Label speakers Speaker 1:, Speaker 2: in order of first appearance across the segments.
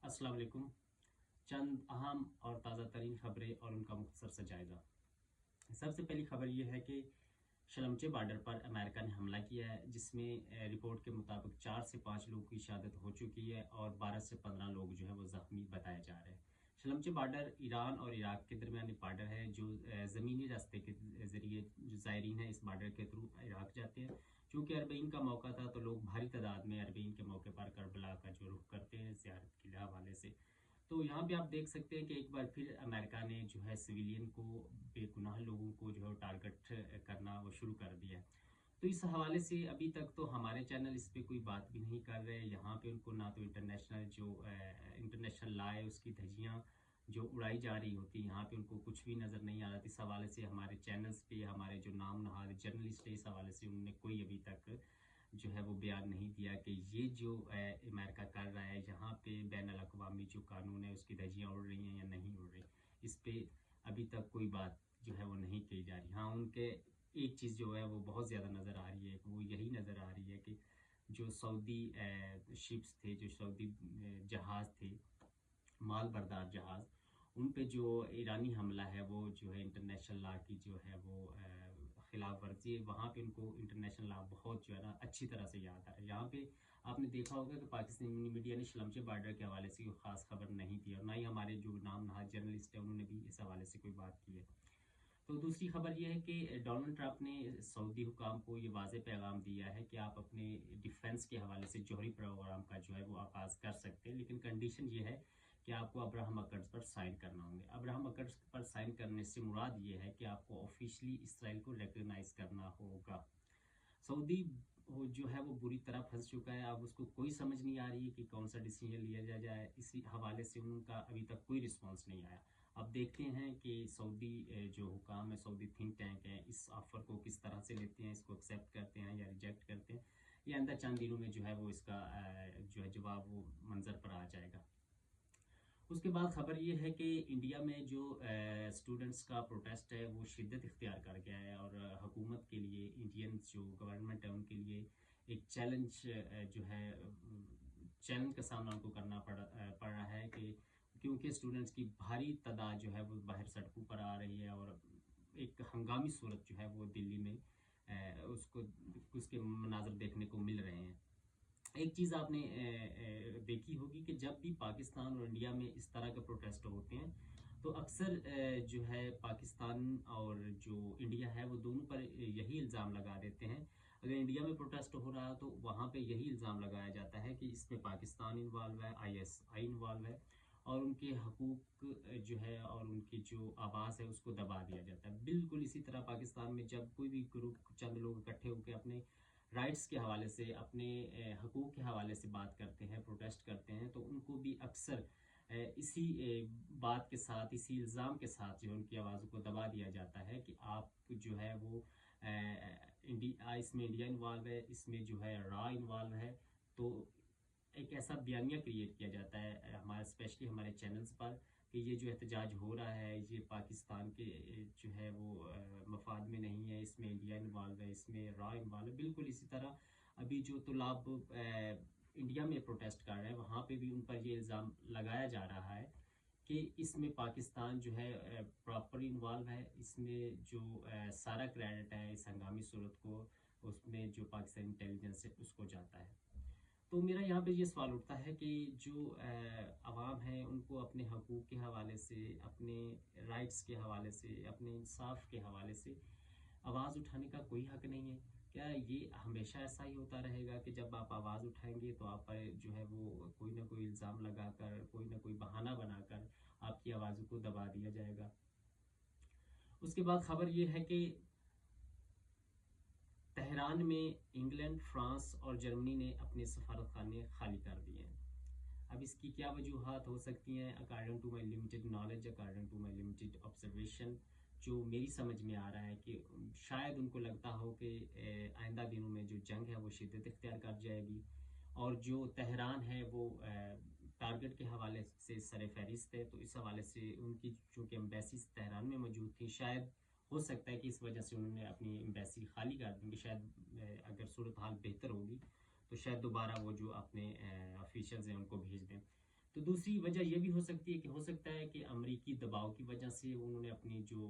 Speaker 1: अस्सलाम वालेकुम। चंद अहम और ताज़ा तरीन खबरें और उनका मुख्तसर सा जायज़ा। सबसे पहली खबर ये है कि शलमचे बॉर्डर पर अमेरिका ने हमला किया है, जिसमें रिपोर्ट के मुताबिक 4 से 5 लोगों की शहादत हो चुकी है और 12 से 15 लोग जो है वो ज़ख्मी बताए जा रहे हैं। शलमचे बॉर्डर ईरान और इराक के दरमियान एक बॉर्डर है जो ज़मीनी रास्ते के ज़रिए जो ज़ायरीन है इस बॉर्डर के थ्रू इराक जाते हैं। चूँकि अरबईन का मौका था तो लोग भारी तादाद में अरबईन के मौके पर करबला का जो रुख करते हैं ज़ियारत के हवाले से। तो यहाँ पे आप देख सकते हैं कि एक बार फिर अमेरिका ने जो है सिविलियन को, बेगुनाह लोगों को जो है टारगेट करना वो शुरू कर दिया है। तो इस हवाले से अभी तक तो हमारे चैनल इस पे कोई बात भी नहीं कर रहे। यहाँ पे उनको ना तो इंटरनेशनल लॉ है उसकी धज्जियाँ जो उड़ाई जा रही होती, यहाँ पे उनको कुछ भी नज़र नहीं आ रहा। इस हवाले से हमारे चैनल्स पे हमारे जो नाम नहाद जर्नलिस्ट है इस हवाले से उन्होंने कोई अभी तक जो है वो बयान नहीं दिया कि ये जो अमेरिका कर रहा है यहाँ पे बैन अल-अक़वामी जो कानून है उसकी धज्जियाँ उड़ रही हैं या नहीं उड़ रही, इस पे अभी तक कोई बात जो है वो नहीं की जा रही। हाँ, उनके एक चीज़ जो है वो बहुत ज़्यादा नज़र आ रही है, वो यही नज़र आ रही है कि जो सऊदी शिप्स थे, जो सऊदी जहाज़ थे, माल बरदार जहाज़, उन पे जो ईरानी हमला है वो जो है इंटरनेशनल लॉ की जो है वो खिलाफ वर्जी है। वहाँ पे उनको इंटरनेशनल लॉ बहुत जो है ना अच्छी तरह से याद आ रहा है। यहाँ पे आपने देखा होगा कि पाकिस्तानी मीडिया ने शलमचे बॉर्डर के हवाले से कोई ख़ास खबर नहीं दी और ना ही हमारे जो नाम नहाद जर्नलिस्ट है उन्होंने भी इस हवाले से कोई बात की है। तो दूसरी खबर ये है कि डोनाल्ड ट्रंप ने सऊदी हुकाम को ये वाज़ेह पैगाम दिया है कि आप अपने डिफेंस के हवाले से जौहरी प्रोग्राम का जो है वो आगाज़ कर सकते हैं, लेकिन कंडीशन ये है कि आपको अब्राहम अकॉर्ड्स पर साइन करना होंगे। अब्राहम अकॉर्ड्स पर साइन करने से मुराद ये है कि आपको ऑफिशियली इसराइल को रिकॉग्नाइज करना होगा। सऊदी जो है वो बुरी तरह फंस चुका है, अब उसको कोई समझ नहीं आ रही है कि कौन सा डिसीजन लिया जाए। इसी हवाले से उनका अभी तक कोई रिस्पांस नहीं आया। अब देखते हैं कि सऊदी जो हुकाम है, सऊदी थिंक टैंक है, इस ऑफर को किस तरह से लेते हैं, इसको एक्सेप्ट करते हैं या रिजेक्ट करते हैं। ये आइंदा चंद दिनों में जो है वो इसका जो है जवाब वो मंजर पर आ जाएगा। उसके बाद खबर ये है कि इंडिया में जो स्टूडेंट्स का प्रोटेस्ट है वो शिद्दत इख्तियार कर गया है और हुकूमत के लिए, इंडियन जो गवर्नमेंट है उनके लिए एक चैलेंज जो है चैलेंज का सामना उनको करना पड़ रहा है कि क्योंकि स्टूडेंट्स की भारी तादाद जो है वो बाहर सड़कों पर आ रही है और एक हंगामी सूरत जो है वो दिल्ली में उसको उसके मनाजर देखने को मिल रहे हैं। एक चीज़ आपने देखी होगी कि जब भी पाकिस्तान और इंडिया में इस तरह के प्रोटेस्ट होते हैं तो अक्सर जो है पाकिस्तान और जो इंडिया है वो दोनों पर यही इल्ज़ाम लगा देते हैं। अगर इंडिया में प्रोटेस्ट हो रहा है तो वहाँ पे यही इल्ज़ाम लगाया जाता है कि इसमें पाकिस्तान इन्वॉल्व है, आईएसआई इन्वॉल्व है और उनके हकूक़ जो है और उनकी जो आवाज़ है उसको दबा दिया जाता है। बिल्कुल इसी तरह पाकिस्तान में जब कोई भी ग्रुप चंद लोग इकट्ठे होकर अपने राइट्स के हवाले से, अपने हकूक़ के हवाले से बात करते हैं, प्रोटेस्ट करते हैं, तो उनको भी अक्सर इसी बात के साथ, इसी इल्ज़ाम के साथ जो उनकी आवाज़ों को दबा दिया जाता है कि आप जो है वो इसमें इंडिया इन्वॉल्व है, इसमें जो है रॉ इन्वॉल्व है। तो एक ऐसा बयानिया क्रिएट किया जाता है हमारे स्पेशली हमारे चैनल्स पर कि ये जो एहतजाज हो रहा है ये पाकिस्तान के जो है वो मफाद में नहीं है, इसमें इंडिया इन्वॉल्व है, इसमें रॉ इन्वॉल्व है। बिल्कुल इसी तरह अभी जो तुलाब इंडिया में प्रोटेस्ट कर रहे हैं वहाँ पे भी उन पर ये इल्ज़ाम लगाया जा रहा है कि इसमें पाकिस्तान जो है प्रॉपर इन्वॉल्व है, इसमें जो सारा क्रेडिट है इस हंगामी सूरत को उसमें जो पाकिस्तान इंटेलिजेंस है उसको जाता है। तो मेरा यहाँ पे ये सवाल उठता है कि जो अवाम है उनको अपने हकूक़ के हवाले से, अपने राइट्स के हवाले से, अपने इंसाफ के हवाले से आवाज़ उठाने का कोई हक नहीं है। क्या ये हमेशा ऐसा ही होता रहेगा कि जब आप आवाज़ उठाएंगे तो आप पर जो है वो कोई ना कोई इल्ज़ाम लगाकर, कोई ना कोई बहाना बनाकर आपकी आवाज़ों को दबा दिया जाएगा? उसके बाद खबर ये है कि तेहरान में इंग्लैंड, फ्रांस और जर्मनी ने अपने सफारतखाने खाली कर दिए हैं। अब इसकी क्या वजूहात हो सकती हैं? According to my limited knowledge, according to my limited observation, जो मेरी समझ में आ रहा है कि शायद उनको लगता हो कि आइंदा दिनों में जो जंग है वो शिद्दत इख्तियार कर जाएगी और जो तेहरान है वो टारगेट के हवाले से सर फहरिस्त है। तो इस हवाले से उनकी चूँकि एम्बेसी तेहरान में मौजूद थी, शायद हो सकता है कि इस वजह से उन्होंने अपनी एम्बेसी खाली कर दी कि शायद अगर सूरत हाल बेहतर होगी तो शायद दोबारा वो जो अपने ऑफिशियल्स हैं उनको भेज दें। تو دوسری وجہ یہ بھی ہو سکتی ہے کہ ہو سکتا ہے کہ امریکی دباؤ کی وجہ سے انہوں نے اپنی جو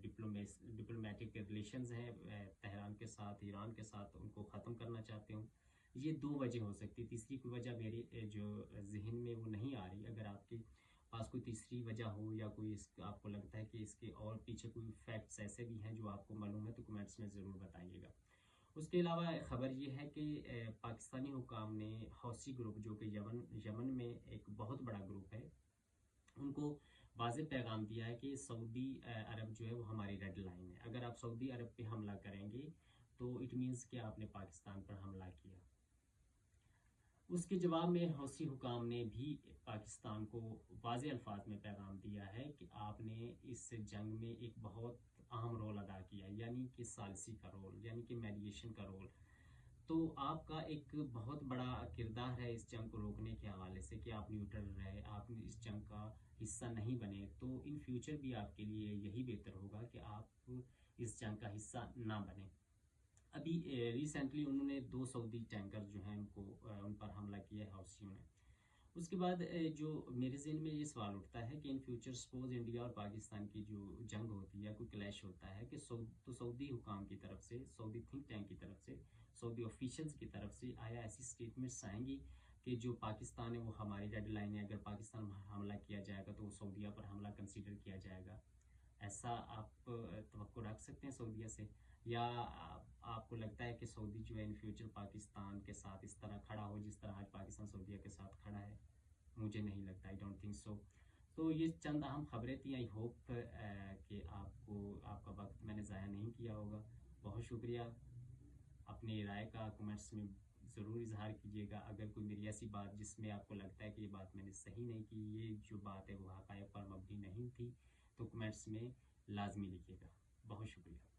Speaker 1: ڈپلومیٹک ریلیشنز ہیں تہران کے ساتھ، ایران کے ساتھ، ان کو ختم کرنا چاہتے ہوں. یہ دو وجہ ہو سکتی ہے. تیسری کوئی وجہ میرے جو ذہن میں وہ نہیں آ رہی. اگر آپ کے پاس کوئی تیسری وجہ ہو یا کوئی آپ کو لگتا ہے کہ اس کے اور پیچھے کوئی فیکٹس ایسے بھی ہیں جو آپ کو معلوم ہے تو کمنٹس میں ضرور بتائیے گا. اس کے علاوہ خبر یہ ہے کہ پاکستانی حکام نے حوثی گروپ جو کہ یمن میں ایک بہت بڑا گروپ ہے، ان کو واضح پیغام دیا ہے کہ سعودی عرب جو ہے وہ ہماری ریڈ لائن ہے. اگر آپ سعودی عرب پہ حملہ کریں گے تو اٹ مینس کہ آپ نے پاکستان پر حملہ کیا. اس کے جواب میں حوثی حکام نے بھی پاکستان کو واضح الفاظ میں پیغام دیا ہے کہ آپ نے اس جنگ میں ایک بہت اہم رول ادا کیا، یعنی کہ ثالثی کا رول، یعنی کہ میڈیشن کا رول. تو آپ کا ایک بہت بڑا کردار ہے اس جنگ کو روکنے کے حوالے سے کہ آپ نیوٹرل رہے، آپ اس جنگ کا حصہ نہیں بنے. تو ان فیوچر بھی آپ کے لیے یہی بہتر ہوگا کہ آپ اس جنگ کا حصہ نہ بنیں. ابھی ریسنٹلی انہوں نے 2 سعودی ٹینکر جو ہیں ان پر حملہ کیا ہے حوثیوں نے. اس کے بعد جو میرے ذہن میں یہ سوال اٹھتا ہے کہ ان فیوچر سپوز انڈیا اور پاکستان کی جو جنگ ہوتی ہے، کوئی کلیش ہوتا ہے، کہ سعودی حکام کی طرف سے، سعودی تھنک ٹینک کی طرف سے، سعودی آفیشلز کی طرف سے آیا ایسی سٹیٹمنٹس آئیں گی کہ جو پاکستان ہے وہ ہماری ریڈ لائن ہے، اگر پاکستان حملہ کیا جائے گا تو وہ سعودیہ پر حملہ کنسیڈر کیا جائے گا. ایسا آپ توقع رکھ سکتے ہیں سعودیہ سے؟ یا آپ کو لگتا ہے کہ سعودی جو ہے ان فیوچر پاکستان کے ساتھ اس طرح کھڑا ہو جس طرح آج پاکستان سعودیہ کے ساتھ کھڑا ہے؟ مجھے نہیں لگتا. I don't think so. تو یہ چند اہم خبریں تھیں. آئی ہوپ کہ آپ کا وقت میں نے ضائع نہیں کیا ہوگا. بہت شکریہ. اپنی رائے کا کمنٹس میں ضرور اظہار کیجیے گا. اگر کوئی میری ایسی بات جس میں آپ کو لگتا ہے کہ یہ بات میں نے صحیح نہیں کی، یہ جو بات ہے وہ حقائق پر مبنی نہیں تھی، تو کمنٹس میں لازمی لکھیے گا. بہت شکریہ.